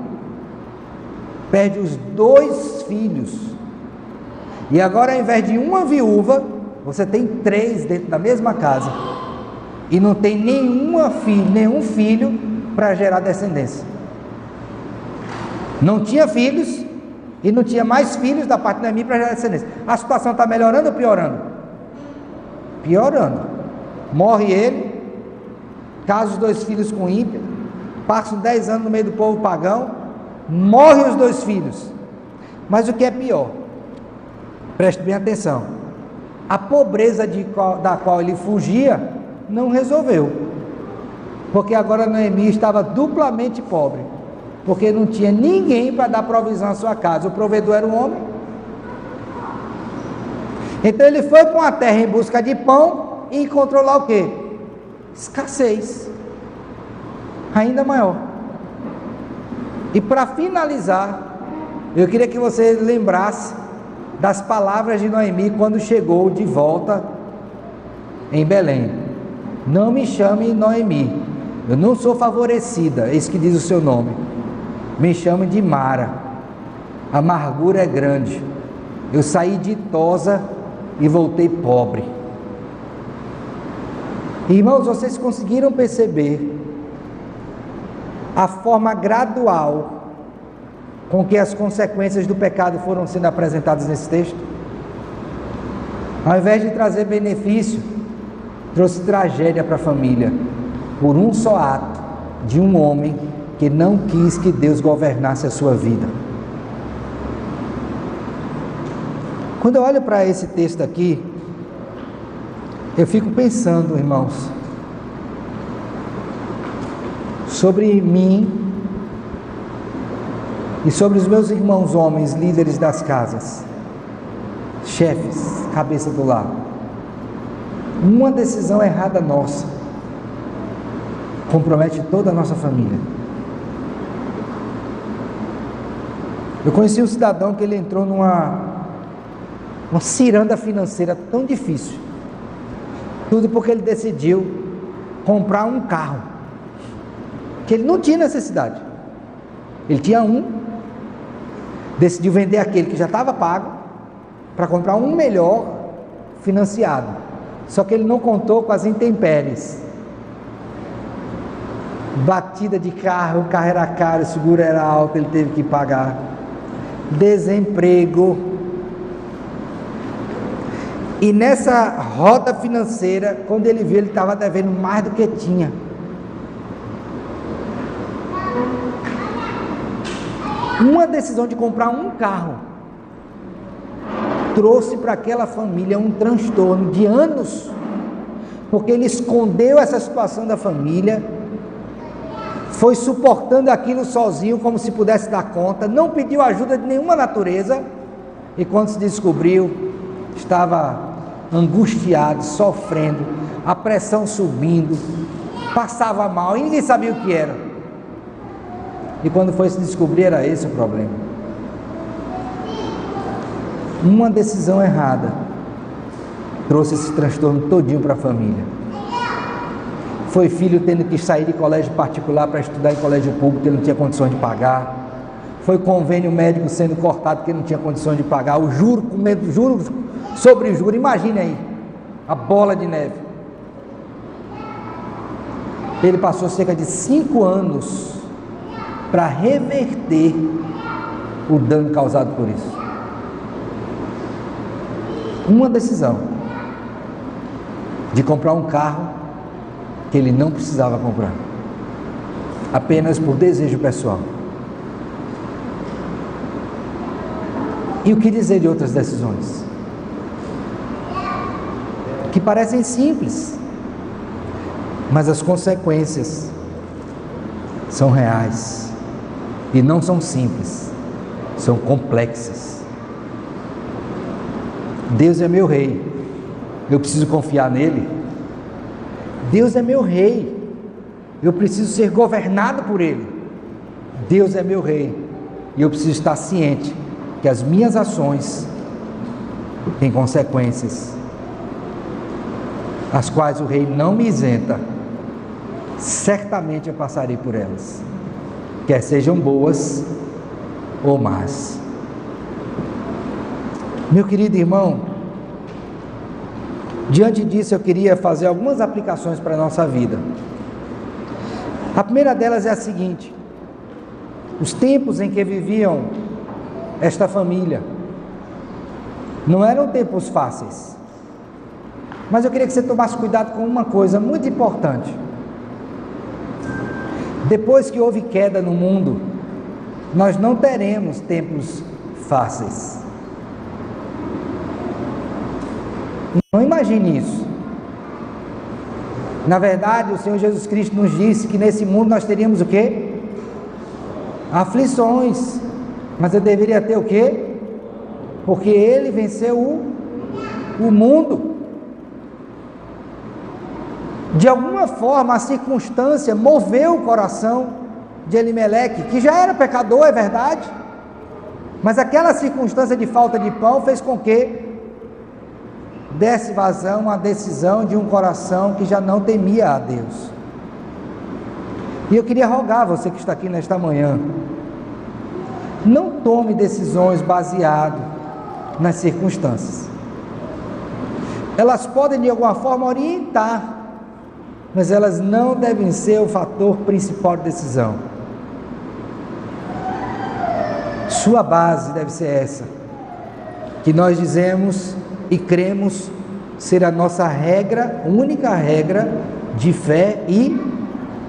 perde os 2 filhos. E agora, ao invés de uma viúva, você tem 3 dentro da mesma casa. E não tem nenhum filho para gerar descendência. Não tinha filhos e não tinha mais filhos da parte da Noemi para gerar descendência. A situação está melhorando ou piorando? Piorando. Morre ele, casa os 2 filhos com ímpio, passam 10 anos no meio do povo pagão, morre os 2 filhos. Mas o que é pior, preste bem atenção, a pobreza da qual ele fugia não resolveu, porque agora Noemi estava duplamente pobre, porque não tinha ninguém para dar provisão à sua casa. O provedor era um homem. Então ele foi para uma terra em busca de pão e encontrou lá o quê? Escassez ainda maior. E para finalizar, eu queria que você lembrasse das palavras de Noemi quando chegou de volta em Belém: não me chame Noemi, eu não sou favorecida, é isso que diz o seu nome. Me chame de Mara, a amargura é grande, eu saí ditosa e voltei pobre. Irmãos, vocês conseguiram perceber a forma gradual com que as consequências do pecado foram sendo apresentadas nesse texto? Ao invés de trazer benefício, trouxe tragédia para a família, por um só ato de um homem que não quis que Deus governasse a sua vida. Quando eu olho para esse texto aqui, eu fico pensando, irmãos, sobre mim e sobre os meus irmãos homens, líderes das casas, chefes, cabeça do lar. Uma decisão errada nossa compromete toda a nossa família. Eu conheci um cidadão que ele entrou numa ciranda financeira tão difícil, tudo porque ele decidiu comprar um carro que ele não tinha necessidade. Ele tinha um, decidiu vender aquele que já estava pago para comprar um melhor financiado, só que ele não contou com as intempéries. batida de carro, o carro era caro, o seguro era alto, ele teve que pagar. Desemprego. E nessa roda financeira, quando ele viu, ele estava devendo mais do que tinha. Uma decisão de comprar um carro trouxe para aquela família um transtorno de anos, porque ele escondeu essa situação da família, foi suportando aquilo sozinho como se pudesse dar conta, não pediu ajuda de nenhuma natureza, e quando se descobriu, estava angustiado, sofrendo, a pressão subindo, passava mal e ninguém sabia o que era. E quando foi se descobrir, era esse o problema. Uma decisão errada trouxe esse transtorno todinho para a família. Foi filho tendo que sair de colégio particular para estudar em colégio público, porque ele não tinha condições de pagar. Foi convênio médico sendo cortado porque não tinha condições de pagar. O juro, com medo, juro sobre juro. Imagine aí, a bola de neve. Ele passou cerca de 5 anos para reverter o dano causado por isso. Uma decisão de comprar um carro que ele não precisava comprar, apenas por desejo pessoal. E o que dizer de outras decisões que parecem simples, mas as consequências são reais e não são simples, são complexas. Deus é meu rei, eu preciso confiar nele. Deus é meu rei, eu preciso ser governado por ele. Deus é meu rei e eu preciso estar ciente que as minhas ações têm consequências, as quais o rei não me isenta. Certamente eu passarei por elas, quer sejam boas ou más. Meu querido irmão, diante disso eu queria fazer algumas aplicações para a nossa vida. A primeira delas é a seguinte: os tempos em que viviam esta família não eram tempos fáceis, mas eu queria que você tomasse cuidado com uma coisa muito importante. Depois que houve queda no mundo, nós não teremos tempos fáceis. Não imagine isso. Na verdade, o Senhor Jesus Cristo nos disse que nesse mundo nós teríamos o quê? Aflições. Mas eu deveria ter o quê? Porque Ele venceu o mundo. De alguma forma, a circunstância moveu o coração de Elimeleque, que já era pecador, é verdade, mas aquela circunstância de falta de pão fez com que desse vazão à decisão de um coração que já não temia a Deus. E eu queria rogar a você que está aqui nesta manhã, não tome decisões baseadas nas circunstâncias. Elas podem de alguma forma orientar, mas elas não devem ser o fator principal de decisão. Sua base deve ser essa, que nós dizemos e cremos ser a nossa regra, única regra de fé e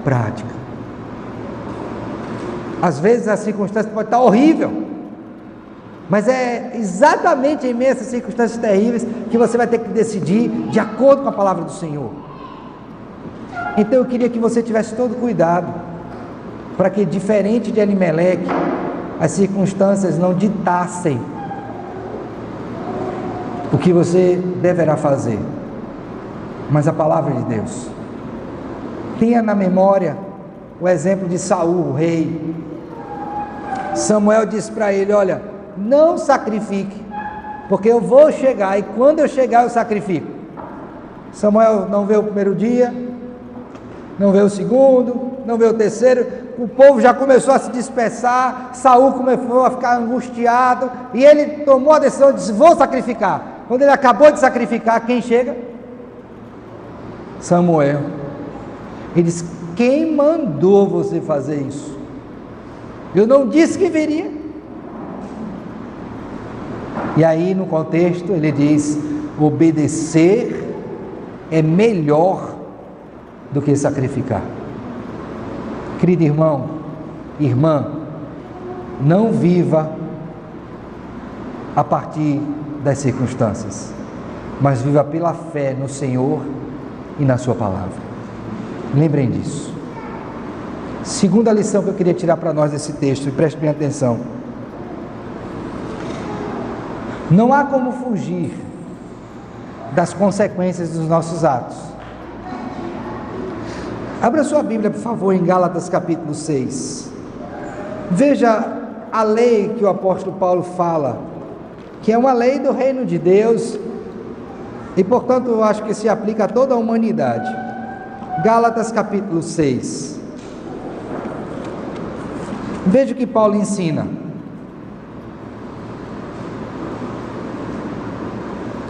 prática. Às vezes a circunstância pode estar horrível, mas é exatamente em meio a essas circunstâncias terríveis que você vai ter que decidir de acordo com a palavra do Senhor. Então eu queria que você tivesse todo cuidado, para que, diferente de Elimeleque, as circunstâncias não ditassem o que você deverá fazer, mas a palavra de Deus. Tenha na memória o exemplo de Saul, o rei. Samuel disse para ele: olha, não sacrifique, porque eu vou chegar, e quando eu chegar eu sacrifico. Samuel não veio o primeiro dia, não veio o segundo, não veio o terceiro, o povo já começou a se dispersar, Saul começou a ficar angustiado, e ele tomou a decisão de dizer: vou sacrificar. Quando ele acabou de sacrificar, quem chega? Samuel. Ele disse: quem mandou você fazer isso? Eu não disse que viria. E aí, no contexto, ele diz: obedecer é melhor do que sacrificar. Querido irmão, irmã, não viva a partir das circunstâncias, mas viva pela fé no Senhor e na sua palavra. Lembrem disso. Segunda lição que eu queria tirar para nós desse texto, e prestem bem atenção: não há como fugir das consequências dos nossos atos. Abra sua Bíblia, por favor, em Gálatas capítulo 6. Veja a lei que o apóstolo Paulo fala, que é uma lei do reino de Deus, e portanto eu acho que se aplica a toda a humanidade. Gálatas capítulo 6. Veja o que Paulo ensina.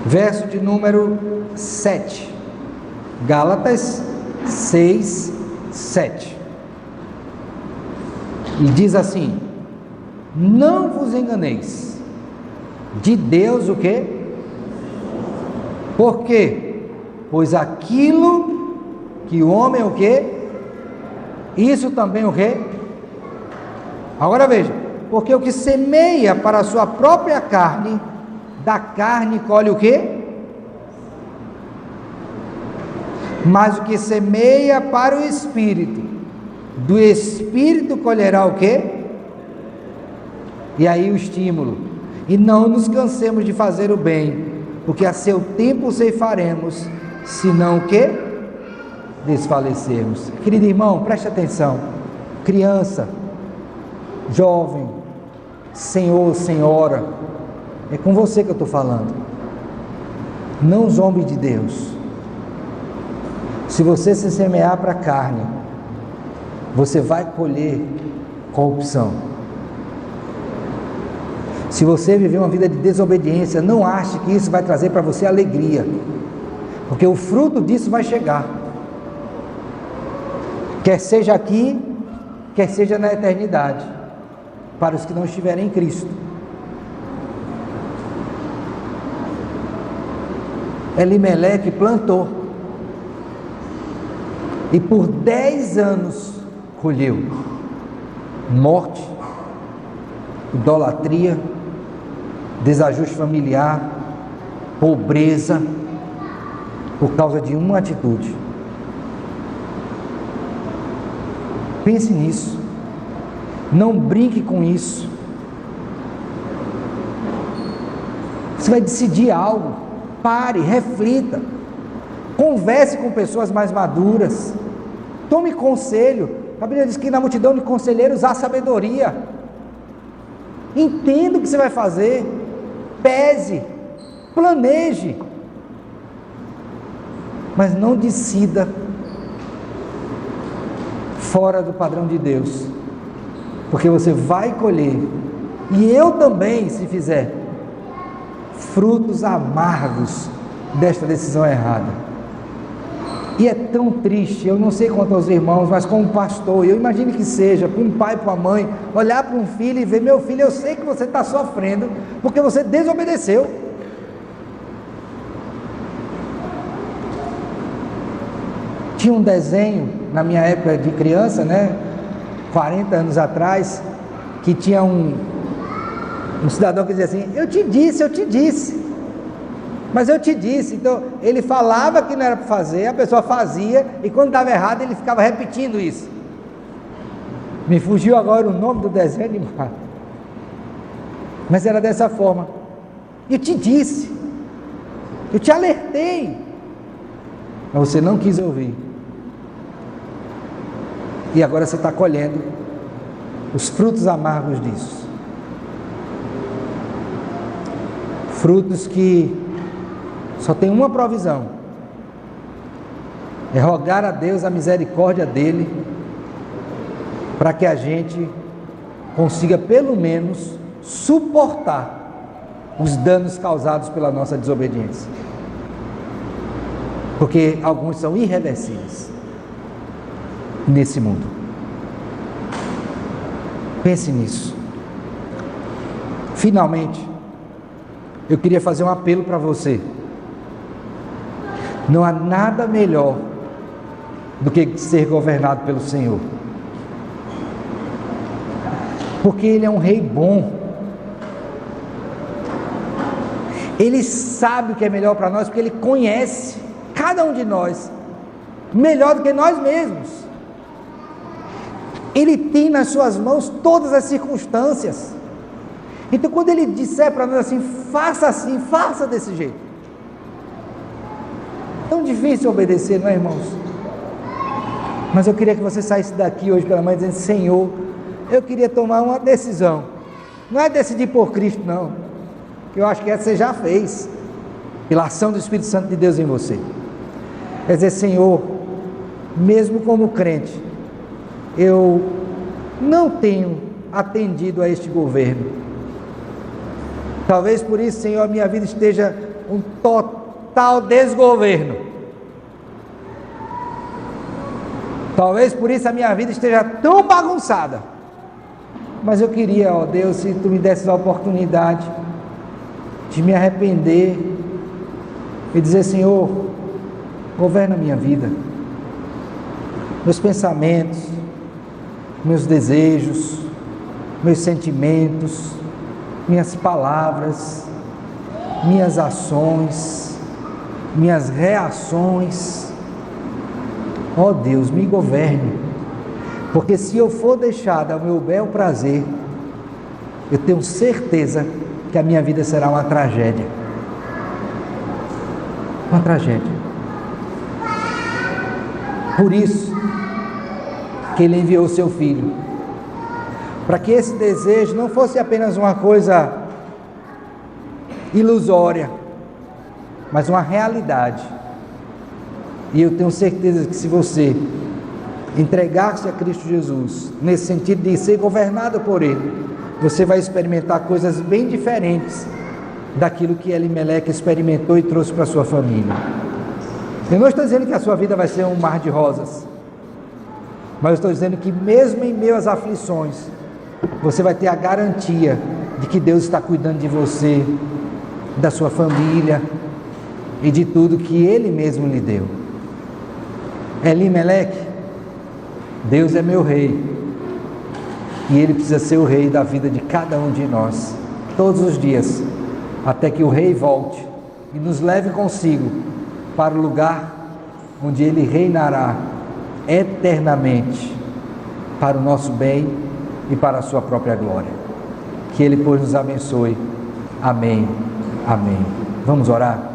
Verso de número 7. Gálatas 6, 7. E diz assim: não vos enganeis, de Deus o quê? Por quê? Pois aquilo que o homem o quê? Isso também o quê? Agora veja: porque o que semeia para a sua própria carne, da carne colhe o quê? Mas o que semeia para o Espírito, do Espírito colherá o quê? E aí o estímulo: e não nos cansemos de fazer o bem, porque a seu tempo ceifaremos, se não o quê? Desfalecermos. Querido irmão, preste atenção. Criança, jovem, senhor, senhora, é com você que eu estou falando. Não zombe de Deus. Se você se semear para a carne, você vai colher corrupção. Se você viver uma vida de desobediência, não ache que isso vai trazer para você alegria, porque o fruto disso vai chegar, quer seja aqui, quer seja na eternidade, para os que não estiverem em Cristo. Elimeleque plantou, e por 10 anos colheu morte, idolatria, desajuste familiar, pobreza, por causa de uma atitude. Pense nisso, não brinque com isso. Você vai decidir algo, pare, reflita, converse com pessoas mais maduras, tome conselho. A Bíblia diz que na multidão de conselheiros há sabedoria. Entenda o que você vai fazer, pese, planeje, mas não decida fora do padrão de Deus, porque você vai colher, e eu também, se fizer, frutos amargos desta decisão errada. E é tão triste, eu não sei quanto aos irmãos, mas como pastor, eu imagino que seja, para um pai, para uma mãe, olhar para um filho e ver: meu filho, eu sei que você está sofrendo, porque você desobedeceu. Tinha um desenho, na minha época de criança, 40 anos atrás, que tinha um cidadão que dizia assim: eu te disse. Mas eu te disse. Então ele falava que não era para fazer, a pessoa fazia, e quando estava errado ele ficava repetindo isso. Me fugiu agora o nome do desenho, mas era dessa forma: eu te disse, eu te alertei, mas você não quis ouvir, e agora você está colhendo os frutos amargos disso. Frutos que só tem uma provisão: é rogar a Deus a misericórdia dele, para que a gente consiga pelo menos suportar os danos causados pela nossa desobediência, porque alguns são irreversíveis. nesse mundo. Pense nisso. Finalmente, eu queria fazer um apelo para você. Não há nada melhor do que ser governado pelo Senhor, porque Ele é um rei bom. Ele sabe o que é melhor para nós, porque Ele conhece cada um de nós melhor do que nós mesmos. Ele tem nas suas mãos todas as circunstâncias. Então, quando Ele disser para nós assim, faça desse jeito. Tão difícil obedecer, não é, irmãos? Mas eu queria que você saísse daqui hoje pela manhã dizendo: Senhor, eu queria tomar uma decisão. Não é decidir por Cristo, não, que eu acho que essa você já fez, pela ação do Espírito Santo de Deus em você. É dizer: Senhor, mesmo como crente, eu não tenho atendido a este governo. Talvez por isso, Senhor, a minha vida esteja um total desgoverno. Talvez por isso a minha vida esteja tão bagunçada. Mas eu queria, ó Deus, se Tu me desses a oportunidade de me arrepender e dizer: Senhor, governa a minha vida, meus pensamentos, meus desejos, meus sentimentos, minhas palavras, minhas ações, minhas reações. Ó Deus, me governe, porque se eu for deixado ao meu bel prazer, eu tenho certeza que a minha vida será uma tragédia. Uma tragédia. Por isso que Ele enviou o Seu Filho, para que esse desejo não fosse apenas uma coisa ilusória, mas uma realidade. E eu tenho certeza que se você entregar-se a Cristo Jesus, nesse sentido de ser governado por Ele, você vai experimentar coisas bem diferentes daquilo que Elimeleque experimentou e trouxe para a sua família. Eu não estou dizendo que a sua vida vai ser um mar de rosas, mas eu estou dizendo que mesmo em meio às aflições, você vai ter a garantia de que Deus está cuidando de você, da sua família e de tudo que Ele mesmo lhe deu. Elimeleque, Deus é meu rei, e Ele precisa ser o rei da vida de cada um de nós, todos os dias, até que o rei volte e nos leve consigo para o lugar onde Ele reinará eternamente, para o nosso bem e para a sua própria glória. Que Ele, pois, nos abençoe. Amém. Amém. Vamos orar?